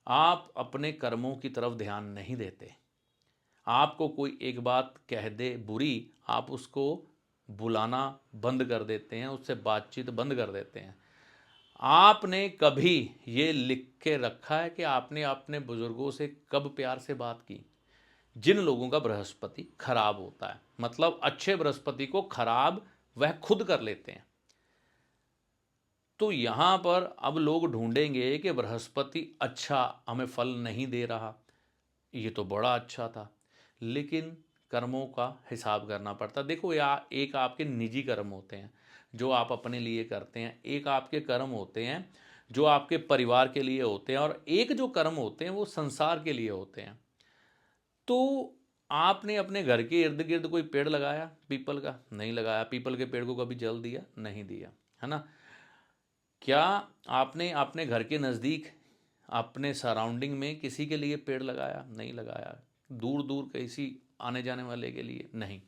आप अपने कर्मों की तरफ ध्यान नहीं देते। आपको कोई एक बात कह दे बुरी, आप उसको बुलाना बंद कर देते हैं, उससे बातचीत बंद कर देते हैं। आपने कभी ये लिख के रखा है कि आपने अपने बुजुर्गों से कब प्यार से बात की? जिन लोगों का बृहस्पति खराब होता है, मतलब अच्छे बृहस्पति को खराब वह खुद कर लेते हैं। तो यहां पर अब लोग ढूंढेंगे कि बृहस्पति अच्छा हमें फल नहीं दे रहा, ये तो बड़ा अच्छा था, लेकिन कर्मों का हिसाब करना पड़ता। देखो या एक आपके निजी कर्म होते हैं जो आप अपने लिए करते हैं, एक आपके कर्म होते हैं जो आपके परिवार के लिए होते हैं, और एक जो कर्म होते हैं वो संसार के लिए होते हैं। तो आपने अपने घर के इर्द गिर्द कोई पेड़ लगाया पीपल का? नहीं लगाया। पीपल के पेड़ को कभी जल दिया? नहीं दिया, है ना? क्या आपने अपने घर के नज़दीक अपने सराउंडिंग में किसी के लिए पेड़ लगाया? नहीं लगाया। दूर दूर किसी आने जाने वाले के लिए नहीं।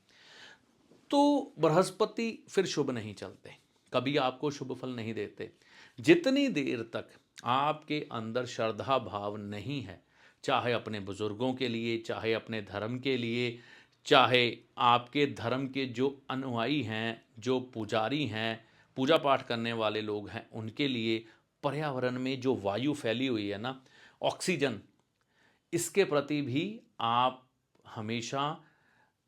तो बृहस्पति फिर शुभ नहीं चलते, कभी आपको शुभ फल नहीं देते। जितनी देर तक आपके अंदर श्रद्धा भाव नहीं है, चाहे अपने बुजुर्गों के लिए, चाहे अपने धर्म के लिए, चाहे आपके धर्म के जो अनुयायी हैं, जो पुजारी हैं, पूजा पाठ करने वाले लोग हैं, उनके लिए, पर्यावरण में जो वायु फैली हुई है ना, ऑक्सीजन, इसके प्रति भी आप हमेशा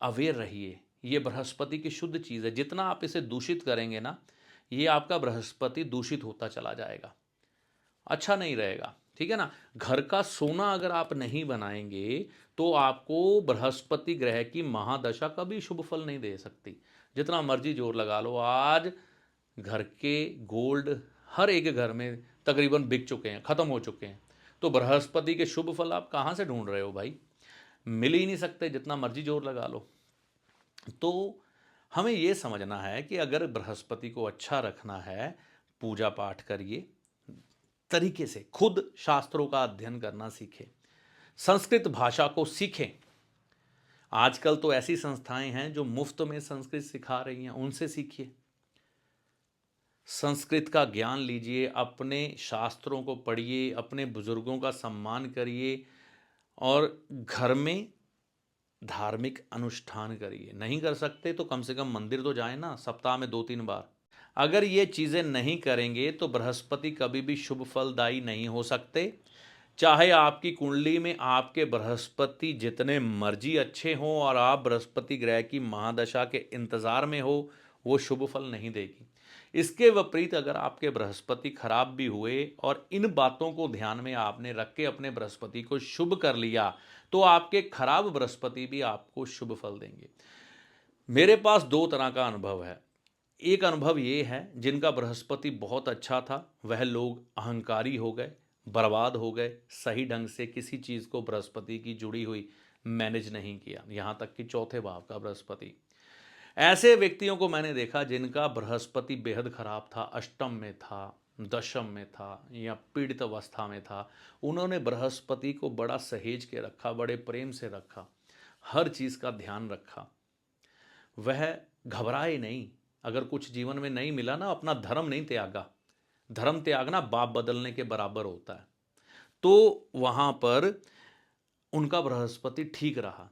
अवेयर रहिए। ये बृहस्पति की शुद्ध चीज़ है, जितना आप इसे दूषित करेंगे ना, ये आपका बृहस्पति दूषित होता चला जाएगा, अच्छा नहीं रहेगा। ठीक है ना? घर का सोना अगर आप नहीं बनाएंगे तो आपको बृहस्पति ग्रह की महादशा कभी शुभ फल नहीं दे सकती। जितना मर्जी जोर लगा लो, आज घर के गोल्ड हर एक घर में तकरीबन बिक चुके हैं, ख़त्म हो चुके हैं। तो बृहस्पति के शुभ फल आप कहाँ से ढूंढ रहे हो भाई? मिल ही नहीं सकते, जितना मर्जी जोर लगा लो। तो हमें ये समझना है कि अगर बृहस्पति को अच्छा रखना है, पूजा पाठ करिए, तरीके से खुद शास्त्रों का अध्ययन करना सीखें, संस्कृत भाषा को सीखें। आजकल तो ऐसी संस्थाएं हैं जो मुफ्त में संस्कृत सिखा रही हैं, उनसे सीखिए, संस्कृत का ज्ञान लीजिए, अपने शास्त्रों को पढ़िए, अपने बुजुर्गों का सम्मान करिए, और घर में धार्मिक अनुष्ठान करिए। नहीं कर सकते तो कम से कम मंदिर तो जाएं ना, सप्ताह में 2-3 बार। अगर ये चीज़ें नहीं करेंगे तो बृहस्पति कभी भी शुभ फलदायी नहीं हो सकते। चाहे आपकी कुंडली में आपके बृहस्पति जितने मर्जी अच्छे हों और आप बृहस्पति ग्रह की महादशा के इंतज़ार में हो, वो शुभ फल नहीं देगी। इसके विपरीत अगर आपके बृहस्पति खराब भी हुए और इन बातों को ध्यान में आपने रख के अपने बृहस्पति को शुभ कर लिया, तो आपके खराब बृहस्पति भी आपको शुभ फल देंगे। मेरे पास दो तरह का अनुभव है। एक अनुभव ये है, जिनका बृहस्पति बहुत अच्छा था वह लोग अहंकारी हो गए, बर्बाद हो गए, सही ढंग से किसी चीज़ को बृहस्पति की जुड़ी हुई मैनेज नहीं किया, यहाँ तक कि चौथे भाव का बृहस्पति। ऐसे व्यक्तियों को मैंने देखा जिनका बृहस्पति बेहद खराब था, अष्टम में था, दशम में था, या पीड़ित अवस्था में था। उन्होंने बृहस्पति को बड़ा सहेज के रखा, बड़े प्रेम से रखा, हर चीज़ का ध्यान रखा, वह घबराए नहीं। अगर कुछ जीवन में नहीं मिला ना, अपना धर्म नहीं त्यागा। धर्म त्यागना बाप बदलने के बराबर होता है। तो वहाँ पर उनका बृहस्पति ठीक रहा,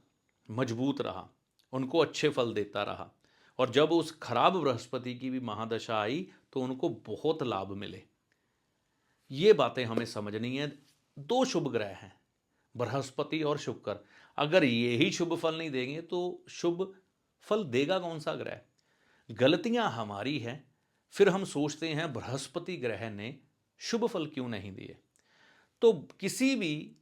मजबूत रहा, उनको अच्छे फल देता रहा, और जब उस खराब बृहस्पति की भी महादशा आई तो उनको बहुत लाभ मिले। ये बातें हमें समझनी है। दो शुभ ग्रह हैं, बृहस्पति और शुक्र। अगर ये ही शुभ फल नहीं देंगे तो शुभ फल देगा कौन सा ग्रह? गलतियां हमारी हैं, फिर हम सोचते हैं बृहस्पति ग्रह ने शुभ फल क्यों नहीं दिए। तो किसी भी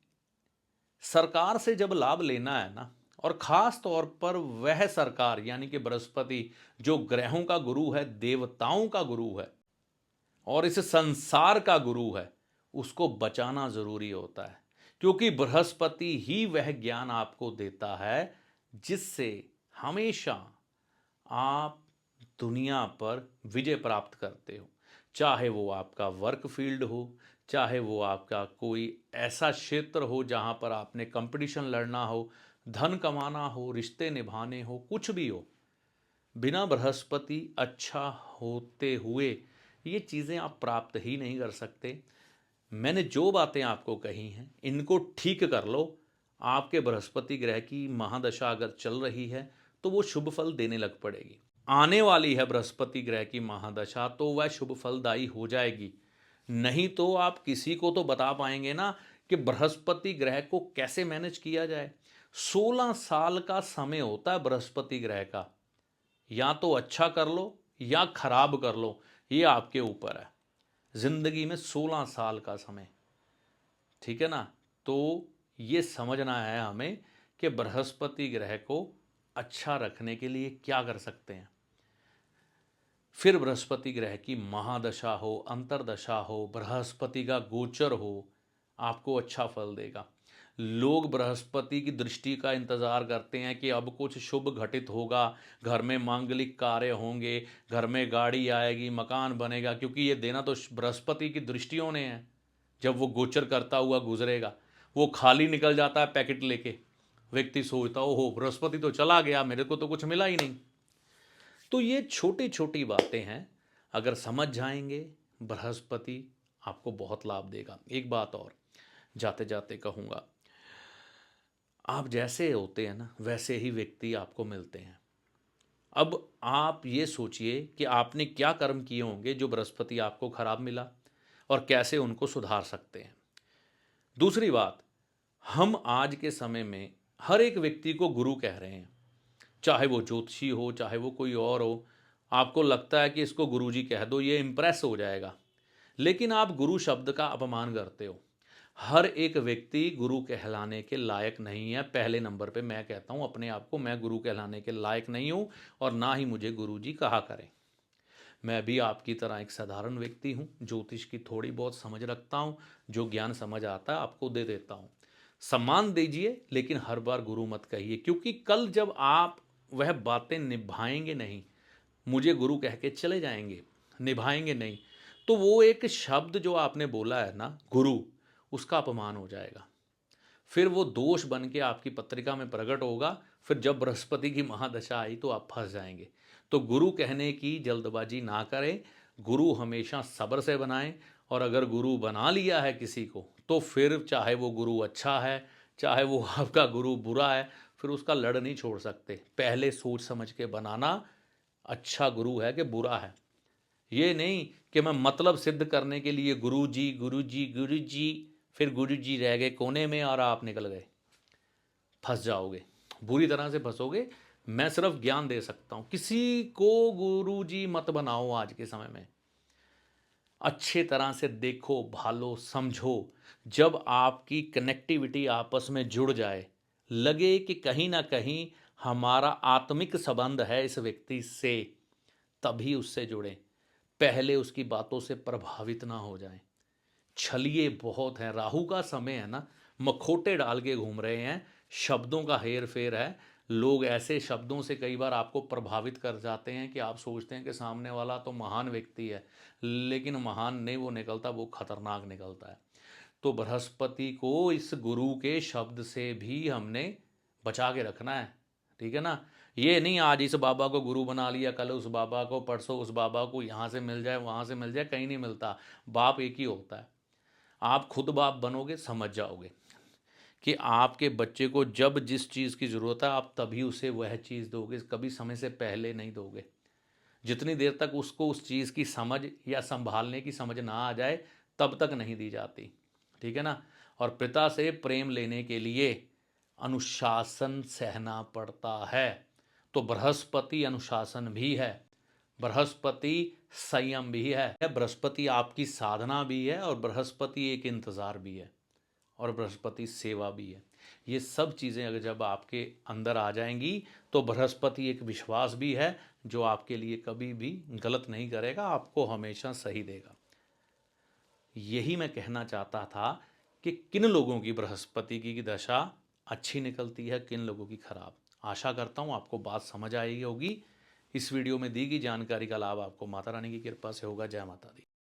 सरकार से जब लाभ लेना है ना, और खास तौर पर वह सरकार यानी कि बृहस्पति जो ग्रहों का गुरु है, देवताओं का गुरु है, और इस संसार का गुरु है, उसको बचाना जरूरी होता है। क्योंकि बृहस्पति ही वह ज्ञान आपको देता है जिससे हमेशा आप दुनिया पर विजय प्राप्त करते हो। चाहे वो आपका वर्क फील्ड हो, चाहे वो आपका कोई ऐसा क्षेत्र हो जहाँ पर आपने कंपटीशन लड़ना हो, धन कमाना हो, रिश्ते निभाने हो, कुछ भी हो, बिना बृहस्पति अच्छा होते हुए ये चीज़ें आप प्राप्त ही नहीं कर सकते। मैंने जो बातें आपको कही हैं इनको ठीक कर लो। आपके बृहस्पति ग्रह की महादशा अगर चल रही है तो वो शुभ फल देने लग पड़ेगी। आने वाली है बृहस्पति ग्रह की महादशा तो वह शुभ फलदायी हो जाएगी। नहीं तो आप किसी को तो बता पाएंगे ना कि बृहस्पति ग्रह को कैसे मैनेज किया जाए। 16 साल का समय होता है बृहस्पति ग्रह का। या तो अच्छा कर लो या खराब कर लो, ये आपके ऊपर है। जिंदगी में 16 साल का समय, ठीक है ना। तो ये समझना है हमें कि बृहस्पति ग्रह को अच्छा रखने के लिए क्या कर सकते हैं। फिर बृहस्पति ग्रह की महादशा हो, अंतरदशा हो, बृहस्पति का गोचर हो, आपको अच्छा फल देगा। लोग बृहस्पति की दृष्टि का इंतज़ार करते हैं कि अब कुछ शुभ घटित होगा, घर में मांगलिक कार्य होंगे, घर में गाड़ी आएगी, मकान बनेगा, क्योंकि ये देना तो बृहस्पति की दृष्टियों ने है। जब वो गोचर करता हुआ गुजरेगा, वो खाली निकल जाता है पैकेट लेके, व्यक्ति सोचता ओहो बृहस्पति तो चला गया, मेरे को तो कुछ मिला ही नहीं। तो ये छोटी छोटी बातें हैं, अगर समझ जाएंगे बृहस्पति आपको बहुत लाभ देगा। एक बात और जाते जाते कहूँगा, आप जैसे होते हैं ना वैसे ही व्यक्ति आपको मिलते हैं। अब आप ये सोचिए कि आपने क्या कर्म किए होंगे जो बृहस्पति आपको खराब मिला और कैसे उनको सुधार सकते हैं। दूसरी बात, हम आज के समय में हर एक व्यक्ति को गुरु कह रहे हैं, चाहे वो ज्योतिषी हो चाहे वो कोई और हो। आपको लगता है कि इसको गुरुजी कह दो, ये इम्प्रेस हो जाएगा, लेकिन आप गुरु शब्द का अपमान करते हो। हर एक व्यक्ति गुरु कहलाने के लायक नहीं है। पहले नंबर पे मैं कहता हूँ अपने आप को, मैं गुरु कहलाने के लायक नहीं हूँ और ना ही मुझे गुरुजी कहा करें। मैं भी आपकी तरह एक साधारण व्यक्ति हूँ, ज्योतिष की थोड़ी बहुत समझ रखता हूँ, जो ज्ञान समझ आता है आपको दे देता हूँ। सम्मान दीजिए लेकिन हर बार गुरु मत कहिए, क्योंकि कल जब आप वह बातें निभाएंगे नहीं, मुझे गुरु कह के चले जाएंगे, निभाएंगे नहीं, तो वो एक शब्द जो आपने बोला है ना गुरु, उसका अपमान हो जाएगा। फिर वो दोष बन के आपकी पत्रिका में प्रकट होगा। फिर जब बृहस्पति की महादशा आई तो आप फंस जाएंगे। तो गुरु कहने की जल्दबाजी ना करें, गुरु हमेशा सब्र से बनाएं। और अगर गुरु बना लिया है किसी को तो फिर चाहे वो गुरु अच्छा है चाहे वो आपका गुरु बुरा है, फिर उसका लड़ नहीं छोड़ सकते। पहले सोच समझ के बनाना, अच्छा गुरु है कि बुरा है। ये नहीं कि मैं मतलब सिद्ध करने के लिए गुरु जी गुरु जी गुरु जी, फिर गुरु जी रह गए कोने में और आप निकल गए, फंस जाओगे, बुरी तरह से फंसोगे। मैं सिर्फ ज्ञान दे सकता हूँ, किसी को गुरु जी मत बनाओ। आज के समय में अच्छे तरह से देखो, भालो, समझो। जब आपकी कनेक्टिविटी आपस में जुड़ जाए, लगे कि कहीं ना कहीं हमारा आत्मिक संबंध है इस व्यक्ति से, तभी उससे जुड़ें। पहले उसकी बातों से प्रभावित ना हो जाएं। छलिए बहुत हैं, राहु का समय है ना, मखोटे डाल के घूम रहे हैं, शब्दों का हेर फेर है। लोग ऐसे शब्दों से कई बार आपको प्रभावित कर जाते हैं कि आप सोचते हैं कि सामने वाला तो महान व्यक्ति है, लेकिन महान नहीं वो निकलता, वो खतरनाक निकलता है। तो बृहस्पति को इस गुरु के शब्द से भी हमने बचा के रखना है, ठीक है ना। ये नहीं आज इस बाबा को गुरु बना लिया, कल उस बाबा को, परसों उस बाबा को, यहाँ से मिल जाए वहाँ से मिल जाए, कहीं नहीं मिलता। बाप एक ही होता है। आप खुद बाप बनोगे समझ जाओगे कि आपके बच्चे को जब जिस चीज़ की ज़रूरत है आप तभी उसे वह चीज़ दोगे, कभी समय से पहले नहीं दोगे। जितनी देर तक उसको उस चीज़ की समझ या संभालने की समझ ना आ जाए तब तक नहीं दी जाती, ठीक है ना। और पिता से प्रेम लेने के लिए अनुशासन सहना पड़ता है। तो बृहस्पति अनुशासन भी है, बृहस्पति संयम भी है, बृहस्पति आपकी साधना भी है, और बृहस्पति एक इंतज़ार भी है, और बृहस्पति सेवा भी है। ये सब चीज़ें अगर जब आपके अंदर आ जाएंगी तो बृहस्पति एक विश्वास भी है जो आपके लिए कभी भी गलत नहीं करेगा, आपको हमेशा सही देगा। यही मैं कहना चाहता था कि किन लोगों की बृहस्पति की दशा अच्छी निकलती है, किन लोगों की खराब। आशा करता हूँ आपको बात समझ आई होगी। इस वीडियो में दी गई जानकारी का लाभ आपको माता रानी की कृपा से होगा। जय माता दी।